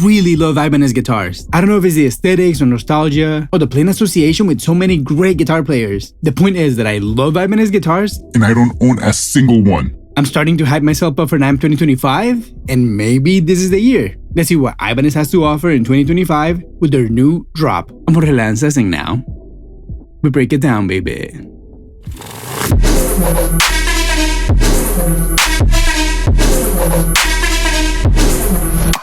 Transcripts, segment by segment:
really love Ibanez guitars. I don't know if it's the aesthetics or nostalgia or the plain association with so many great guitar players. The point is that I love Ibanez guitars and I don't own a single one. I'm starting to hype myself up for NAMM 2025, and maybe this is the year. Let's see what Ibanez has to offer in 2025 with their new drop. Amor relanzas now. We break it down, baby.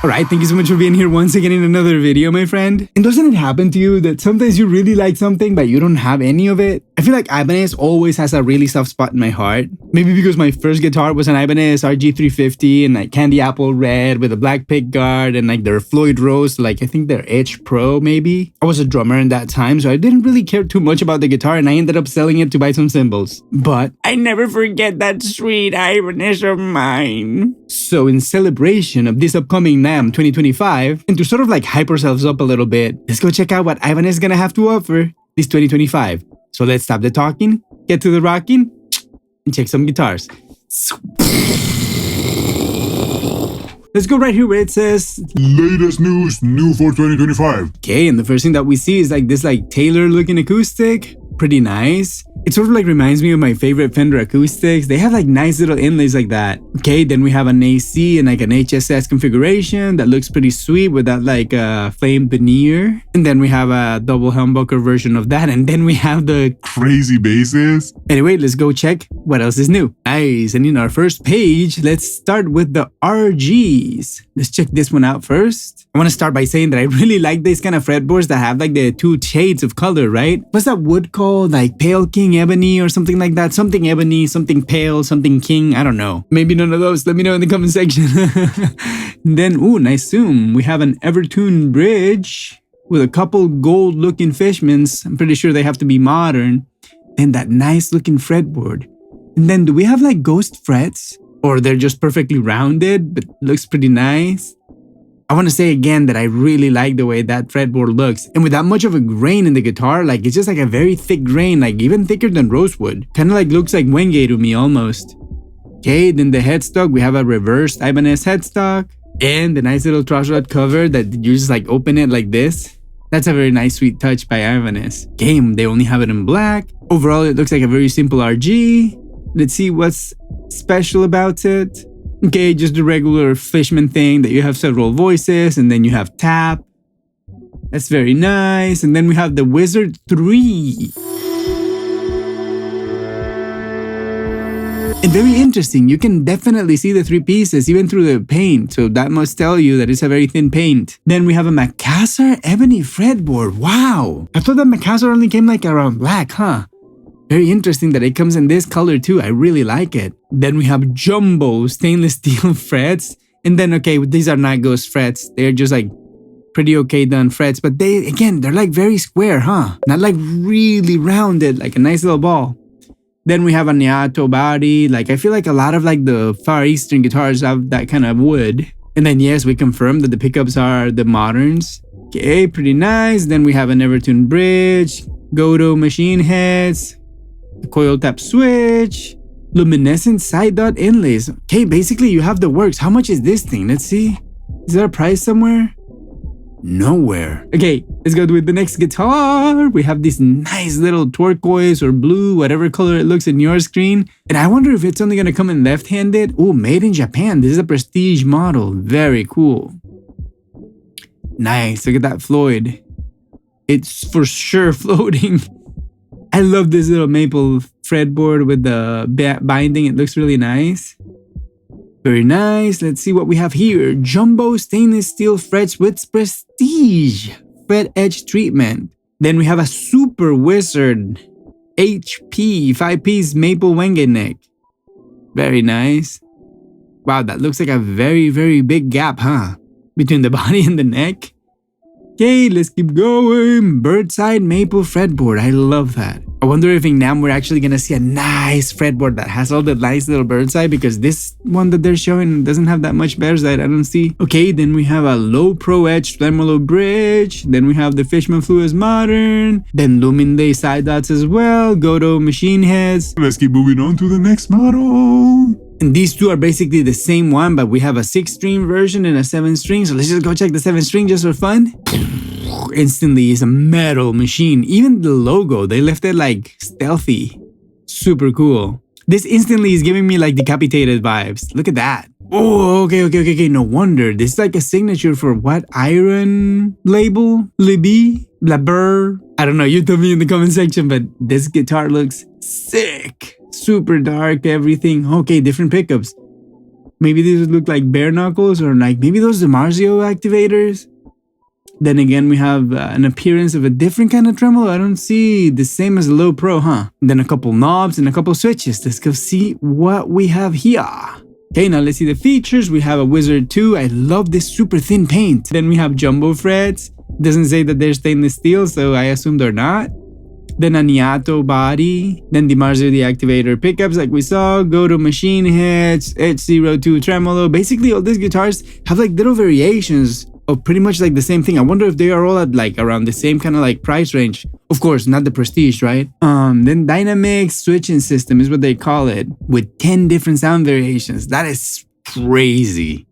Alright, thank you so much for being here once again in another video, my friend. And doesn't it happen to you that sometimes you really like something but you don't have any of it? I feel like Ibanez always has a really soft spot in my heart. Maybe because my first guitar was an Ibanez RG350 and like candy apple red with a black pickguard and like their Floyd Rose, like I think their Edge Pro maybe. I was a drummer in that time, so I didn't really care too much about the guitar and I ended up selling it to buy some cymbals. But I never forget that sweet Ibanez of mine. So in celebration of this upcoming NAMM 2025, and to sort of like hype ourselves up a little bit, let's go check out what Ibanez is gonna have to offer this 2025. So let's stop the talking, get to the rocking, and check some guitars. Let's go right here where it says latest news, new for 2025. Okay, and the first thing that we see is like this like Taylor looking acoustic. Pretty nice. It sort of like reminds me of my favorite Fender acoustics. They have like nice little inlays like that. Okay, then we have an AC and like an HSS configuration that looks pretty sweet with that like flame veneer. And then we have a double humbucker version of that. And then we have the crazy basses. Anyway, let's go check what else is new. Nice, and in our first page, let's start with the RGs. Let's check this one out first. I want to start by saying that I really like these kind of fretboards that have like the two shades of color, right? What's that wood called? Like Pale King Ebony or something like that? Something ebony, something pale, something king, I don't know. Maybe none of those, let me know in the comment section. Then, ooh, nice zoom. We have an Evertune bridge with a couple gold looking Fishmans. I'm pretty sure they have to be modern. And that nice looking fretboard. And then do we have like ghost frets? Or they're just perfectly rounded, but looks pretty nice. I want to say again that I really like the way that fretboard looks. And with that much of a grain in the guitar, like it's just like a very thick grain, like even thicker than rosewood. Kind of like looks like Wenge to me almost. Okay, then the headstock, we have a reversed Ibanez headstock. And the nice little truss rod cover that you just like open it like this. That's a very nice sweet touch by Ibanez. Okay, they only have it in black. Overall, it looks like a very simple RG. Let's see what's special about it. Okay, just the regular Fishman thing that you have several voices and then you have tap. That's very nice. And then we have the Wizard 3. And very interesting, you can definitely see the three pieces even through the paint, so that must tell you that it's a very thin paint. Then we have a Macassar ebony fretboard. Wow! I thought that Macassar only came like around black, huh? Very interesting that it comes in this color too, I really like it. Then we have jumbo stainless steel frets. And then, okay, these are not ghost frets, they're just like pretty okay done frets, but they're like very square, huh? Not like really rounded, like a nice little ball. Then we have a Neato body. Like I feel like a lot of like the Far Eastern guitars have that kind of wood. And then yes, we confirm that the pickups are the moderns. Okay, pretty nice. Then we have an Evertune bridge, GOOOOO machine heads, a coil tap switch, luminescent side dot inlays. Okay, basically you have the works. How much is this thing? Let's see. Is there a price somewhere? Nowhere. Okay, let's go with the next guitar. We have this nice little turquoise or blue, whatever color it looks in your screen. And I wonder if it's only gonna come in left-handed. Oh, made in Japan. This is a prestige model. Very cool. Nice, look at that Floyd. It's for sure floating. I love this little maple fretboard with the binding. It looks really nice. Very nice. Let's see what we have here. Jumbo stainless steel frets with prestige fret edge treatment. Then we have a Super Wizard HP 5-piece maple Wenge neck. Very nice. Wow, that looks like a very, very big gap, huh? Between the body and the neck. Okay, let's keep going. Birdside maple fretboard. I love that. I wonder if in NAMM we're actually gonna see a nice fretboard that has all the nice little birdside, because this one that they're showing doesn't have that much birdside, I don't see. Okay, then we have a low pro edge tremolo bridge. Then we have the Fishman Fluids modern. Then Luminday side dots as well. GOOOOO machine heads. Let's keep moving on to the next model. And these two are basically the same one, but we have a 6-string version and a 7-string. So let's just go check the 7-string just for fun. Instantly, it's a metal machine. Even the logo, they left it like stealthy. Super cool. This instantly is giving me like Decapitated vibes. Look at that. Oh, okay. No wonder. This is like a signature for what? Iron label? Libby? Blabber? I don't know. You tell me in the comment section, but this guitar looks sick. Super dark, everything. Okay, different pickups. Maybe these would look like bare knuckles or like maybe those DiMarzio activators. Then again, we have an appearance of a different kind of tremolo. I don't see the same as a low pro, huh? Then a couple knobs and a couple switches. Let's go see what we have here. Okay, now let's see the features. We have a Wizard 2. I love this super thin paint. Then we have jumbo frets. Doesn't say that they're stainless steel, so I assume they're not. Then a Niato body. Then DiMarzio deactivator pickups like we saw. GOOOOO machine heads. H02 tremolo. Basically, all these guitars have like little variations of pretty much like the same thing. I wonder if they are all at like around the same kind of like price range. Of course, not the Prestige, right? Then dynamic switching system is what they call it, with 10 different sound variations. That is crazy.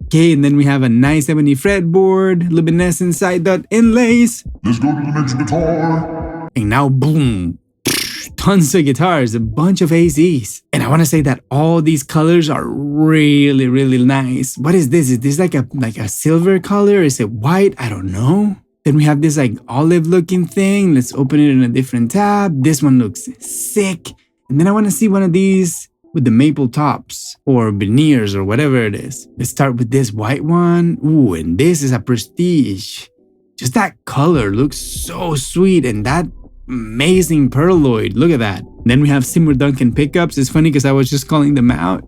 Okay, and then we have a 970 fretboard, luminescent side dot inlays. Let's go to the next guitar. And now, boom, tons of guitars, a bunch of ACs. And I want to say that all these colors are really, really nice. What is this? Is this like a silver color? Is it white? I don't know. Then we have this like olive looking thing. Let's open it in a different tab. This one looks sick. And then I want to see one of these with the maple tops or veneers or whatever it is. Let's start with this white one. Ooh, and this is a Prestige. Just that color looks so sweet, and that amazing perloid. Look at that. Then we have Seymour Duncan pickups. It's funny because I was just calling them out.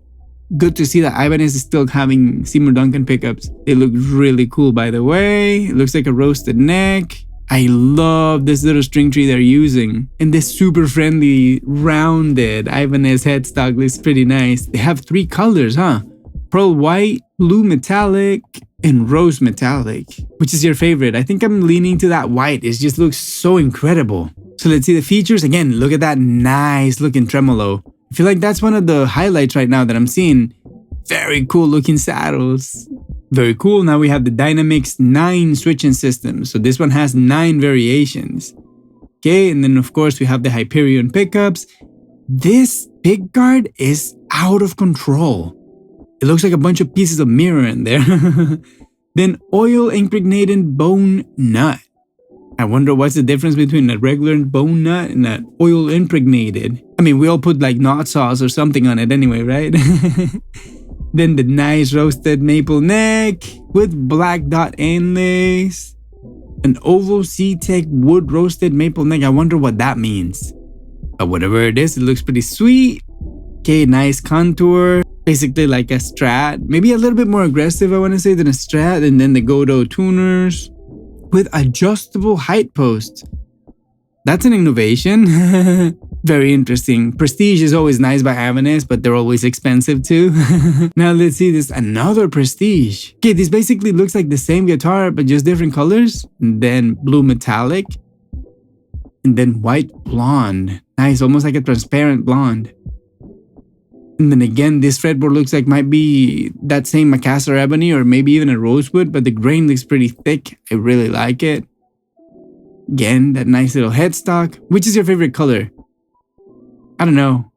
Good to see that Ibanez is still having Seymour Duncan pickups. They look really cool, by the way. It looks like a roasted neck. I love this little string tree they're using. And this super friendly, rounded Ibanez headstock looks pretty nice. They have 3 colors, huh? Pearl white, blue metallic, and rose metallic. Which is your favorite? I think I'm leaning to that white. It just looks so incredible. So let's see the features. Again, look at that nice looking tremolo. I feel like that's one of the highlights right now that I'm seeing. Very cool looking saddles. Very cool. Now we have the Dynamics 9 switching system. So this one has 9 variations. Okay, and then of course we have the Hyperion pickups. This pickguard is out of control. It looks like a bunch of pieces of mirror in there. Then oil impregnated bone nut. I wonder what's the difference between a regular bone nut and an oil impregnated. I mean, we all put like knot sauce or something on it anyway, right? Then the nice roasted maple neck with black dot inlays. An oval C-Tech wood roasted maple neck. I wonder what that means. But whatever it is, it looks pretty sweet. Okay, nice contour. Basically like a Strat. Maybe a little bit more aggressive, I want to say, than a Strat. And then the GOOOOO tuners with adjustable height posts. That's an innovation. Very interesting. Prestige is always nice by Ibanez, but they're always expensive too. Now let's see this. Another Prestige. Okay, this basically looks like the same guitar, but just different colors. And then blue metallic. And then white blonde. Nice, almost like a transparent blonde. And then again, this fretboard looks like might be that same Macassar ebony or maybe even a rosewood, but the grain looks pretty thick. I really like it. Again, that nice little headstock. Which is your favorite color? I don't know.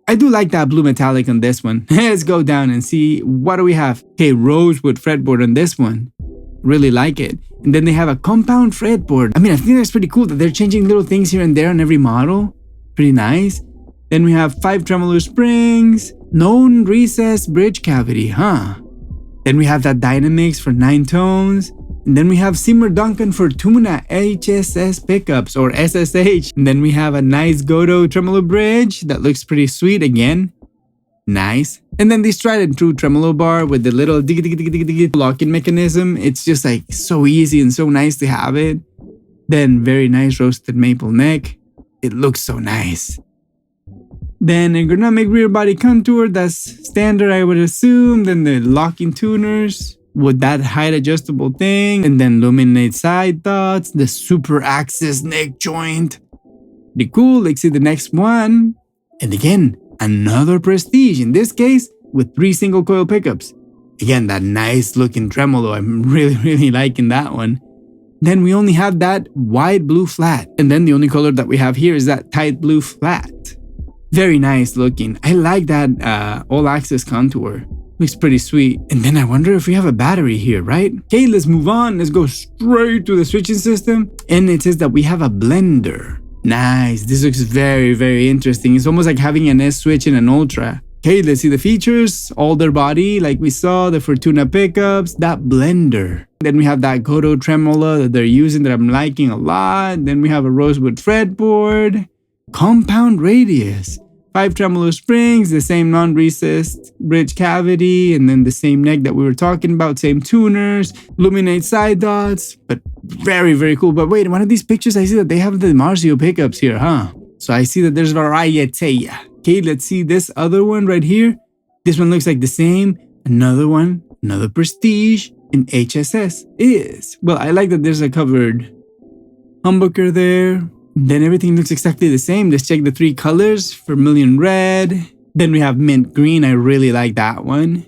I do like that blue metallic on this one. Let's go down and see what do we have. Okay, rosewood fretboard on this one. Really like it. And then they have a compound fretboard. I mean, I think that's pretty cool that they're changing little things here and there on every model. Pretty nice. Then we have 5 tremolo springs, known recessed bridge cavity, huh? Then we have that Dynamics for 9 tones. And then we have Seymour Duncan for Tuna HSS pickups or SSH. And then we have a nice GOOOOO tremolo bridge that looks pretty sweet again. Nice. And then this tried and true tremolo bar with the little locking mechanism. It's just like so easy and so nice to have it. Then very nice roasted maple neck. It looks so nice. Then ergonomic rear body contour, that's standard I would assume. Then the locking tuners with that height adjustable thing. And then luminate side dots, the super axis neck joint. Pretty cool. Let's see the next one. And again, Another Prestige, in this case with 3 single coil pickups. Again, that nice looking tremolo, I'm really liking that one. Then we only have that wide blue flat, and then the only color that we have here is that tight blue flat. Very nice looking. I like that all access contour. Looks pretty sweet. And then I wonder if we have a battery here, right? Okay, let's move on. Let's go straight to the switching system. And it says that we have a blender. Nice. This looks very interesting. It's almost like having an S switch and an Ultra. Okay, let's see the features. Alder body, like we saw, the Fortuna pickups, that blender. Then we have that GOOOOO tremolo that they're using that I'm liking a lot. Then we have a rosewood fretboard, compound radius, 5 tremolo springs, the same non-recessed bridge cavity, and then the same neck that we were talking about, same tuners, luminate side dots, but very cool. But wait, one of these pictures I see that they have the Marcio pickups here, huh? So I see that there's variety. Okay, let's see this other one right here. This one looks like the same. Another one, another Prestige in HSS is. Well, I like that there's a covered humbucker there. Then everything looks exactly the same. Let's check the 3 colors. Vermilion red. Then we have mint green. I really like that one.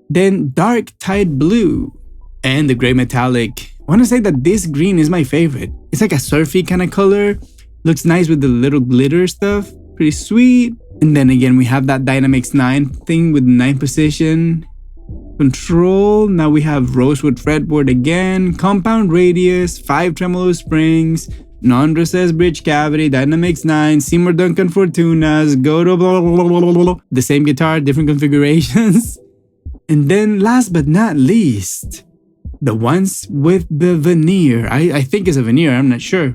Then dark tide blue. And the gray metallic. I want to say that this green is my favorite. It's like a surfy kind of color. Looks nice with the little glitter stuff. Pretty sweet. And then again, we have that Dynamics 9 thing with 9 position control. Now we have rosewood fretboard again. Compound radius. 5 tremolo springs. Non-recessed bridge cavity, Dynamics 9, Seymour Duncan Fortunas, GOOOOO, blah, blah, blah, blah, blah. The same guitar, different configurations. And then last but not least, the ones with the veneer. I think it's a veneer, I'm not sure.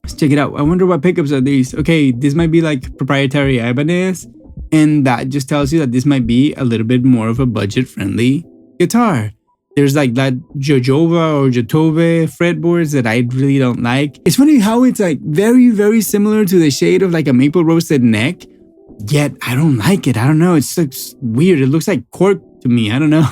Let's check it out. I wonder what pickups are these. Okay, this might be like proprietary Ibanez, and that just tells you that this might be a little bit more of a budget-friendly guitar. There's like that Jojoba or Jotove fretboards that I really don't like. It's funny how it's like very similar to the shade of like a maple roasted neck, yet I don't like it. I don't know. It's like weird. It looks like cork to me. I don't know.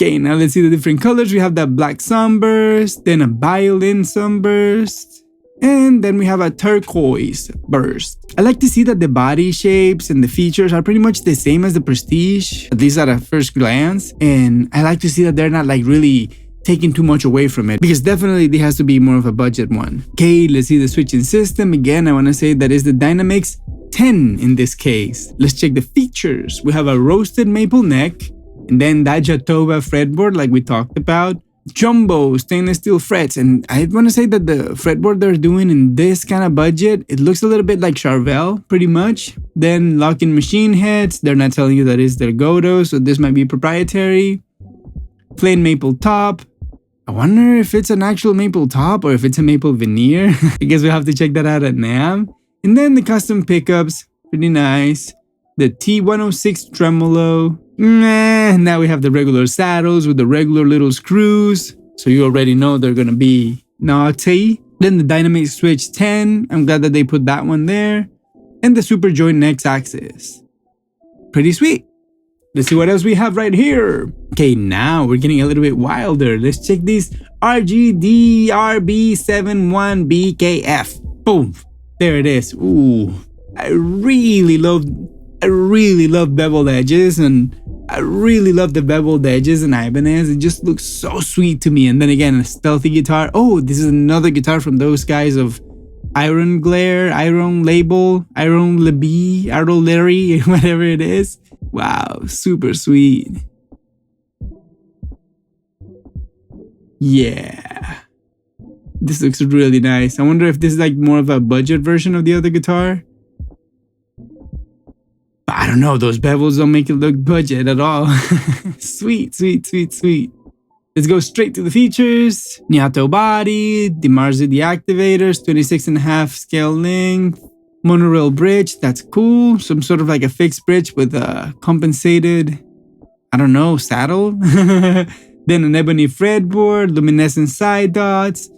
Okay, now let's see the different colors. We have that black sunburst, then a violin sunburst, and then we have a turquoise burst. I like to see that the body shapes and the features are pretty much the same as the Prestige, at least at a first glance. And I like to see that they're not like really taking too much away from it, because definitely there has to be more of a budget one. Okay, let's see the switching system. Again, I want to say that is the Dynamics 10 in this case. Let's check the features. We have a roasted maple neck, and then that Jatoba fretboard like we talked about. Jumbo stainless steel frets, and I want to say that the fretboard they're doing in this kind of budget, it looks a little bit like Charvel, pretty much. Then lock-in machine heads, they're not telling you that is their GOOOOO, so this might be proprietary. Plain maple top. I wonder if it's an actual maple top or if it's a maple veneer. I guess we'll have to check that out at NAMM. And then the custom pickups, pretty nice. The T106 tremolo. Now we have the regular saddles with the regular little screws, so you already know they're gonna be naughty. Then the Dynamic Switch 10, I'm glad that they put that one there. And the Super Joint Next Axis. Pretty sweet. Let's see what else we have right here. Okay, now we're getting a little bit wilder. Let's check these RGD RB71BKF. Boom. There it is. Ooh. I really love beveled edges, and I really love the beveled edges in Ibanez. It just looks so sweet to me. And then again, a stealthy guitar. Oh, this is another guitar from those guys of Iron Glare, Iron Label, Iron Libby, Iron Larry, whatever it is. Wow, super sweet. Yeah. This looks really nice. I wonder if this is like more of a budget version of the other guitar. But I don't know, those bevels don't make it look budget at all. Sweet. Let's go straight to the features. Niato body, DiMarzio deactivators, 26.5 scale length, monorail bridge, that's cool. Some sort of like a fixed bridge with a compensated, I don't know, saddle. Then an ebony fretboard, luminescent side dots,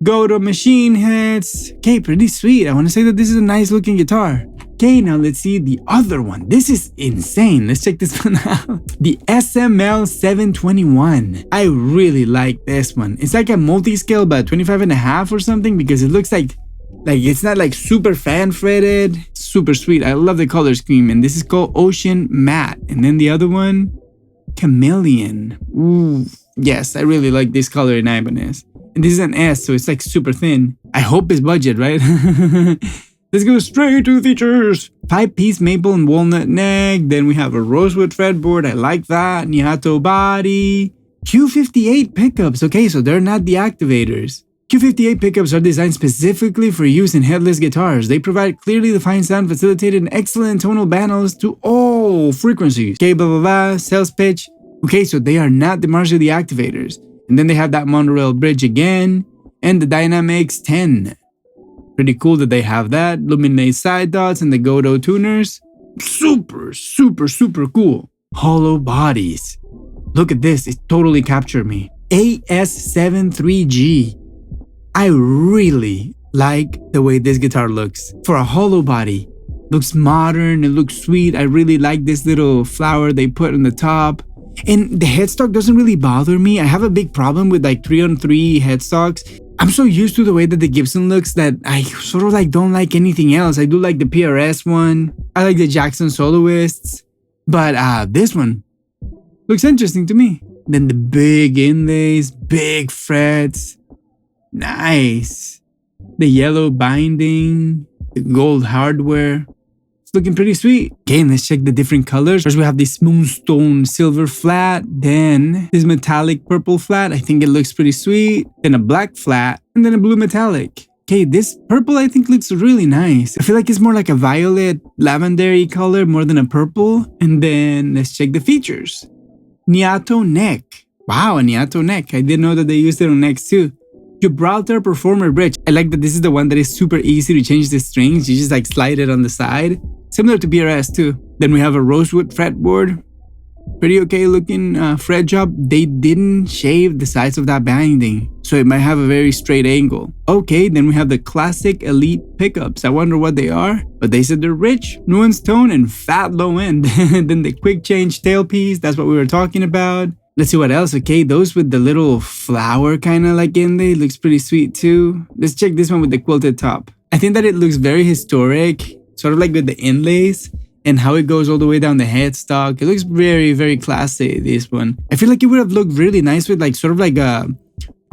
GOOOOO machine heads. Okay, pretty sweet. I want to say that this is a nice looking guitar. Okay, now let's see the other one. This is insane. Let's check this one out. The SML 721. I really like this one. It's like a multi-scale, but 25.5 or something, because it looks like Like, it's not like super fan fretted. Super sweet. I love the color scheme. And this is called Ocean Matte. And then the other one, Chameleon. Ooh, yes, I really like this color in Ibanez. And this is an S, so it's like super thin. I hope it's budget, right? Let's go straight to the features. 5-piece maple and walnut neck. Then we have a rosewood fretboard. I like that. Niato body. Q58 pickups. Okay, so they're not the activators. Q58 pickups are designed specifically for use in headless guitars. They provide clearly defined sound, facilitated and excellent tonal channels to all frequencies. Okay, blah blah blah, sales pitch. Okay, so they are not the Marshall the activators. And then they have that monorail bridge again, and the Dynamics 10. Pretty cool that they have that. Luminate side dots and the GOOOO tuners. Super, super, super cool. Hollow bodies. Look at this, it totally captured me. AS73G. I really like the way this guitar looks. For a hollow body, looks modern, it looks sweet. I really like this little flower they put on the top. And the headstock doesn't really bother me. I have a big problem with like 3-on-3 headstocks. I'm so used to the way that the Gibson looks that I sort of like don't like anything else. I do like the PRS one. I like the Jackson Soloists. But this one looks interesting to me. Then the big inlays, big frets. Nice. The yellow binding, the gold hardware. It's looking pretty sweet. Okay, and let's check the different colors. First we have this moonstone silver flat, then this metallic purple flat. I think it looks pretty sweet. Then a black flat, and then a blue metallic. Okay, this purple I think looks really nice. I feel like it's more like a violet lavendery color more than a purple. And then let's check the features. Niato neck. Wow, a Niato neck. I didn't know that they used it on necks too. Gibraltar Performer Bridge. I like that this is the one that is super easy to change the strings. You just like slide it on the side. Similar to PRS too. Then we have a rosewood fretboard. Pretty okay looking fret job. They didn't shave the sides of that binding, so it might have a very straight angle. Okay, then we have the classic elite pickups. I wonder what they are, but they said they're rich, nuanced tone, and fat low end. Then the quick change tailpiece. That's what we were talking about. Let's see what else. Okay, those with the little flower kind of like inlay looks pretty sweet too. Let's check this one with the quilted top. I think that it looks very historic, sort of like with the inlays and how it goes all the way down the headstock. It looks very, very classy, this one. I feel like it would have looked really nice with like sort of like a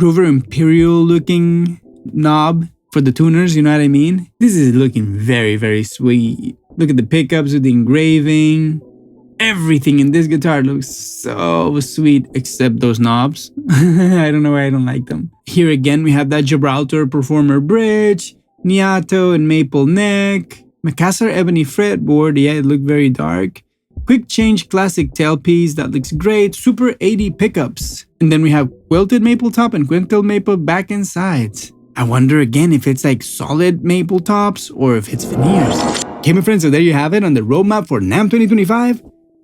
Groover Imperial looking knob for the tuners, you know what I mean? This is looking very, very sweet. Look at the pickups with the engraving. Everything in this guitar looks so sweet except those knobs. I don't know why I don't like them. Here again we have that Gibraltar Performer Bridge, Niato and maple neck, Macassar ebony fretboard. Yeah, it looked very dark. Quick change classic tailpiece. That looks great. Super 80 pickups. And then we have quilted maple top and quilted maple back and sides. I wonder again if it's like solid maple tops or if it's veneers. Okay, my friends, so there you have it on the roadmap for NAMM 2025.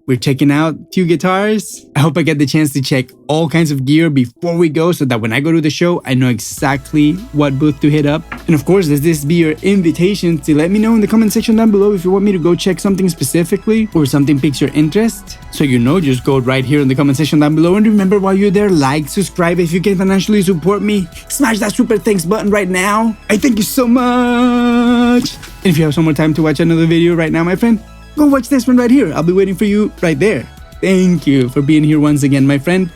We're checking out few guitars. I hope I get the chance to check all kinds of gear before we go so that when I go to the show, I know exactly what booth to hit up. And of course, let this be your invitation to let me know in the comment section down below if you want me to go check something specifically or something piques your interest. So you know, just go right here in the comment section down below. And remember, while you're there, like, subscribe. If you can financially support me, smash that super thanks button right now. I thank you so much. And if you have some more time to watch another video right now, my friend, go watch this one right here. I'll be waiting for you right there. Thank you for being here once again, my friend.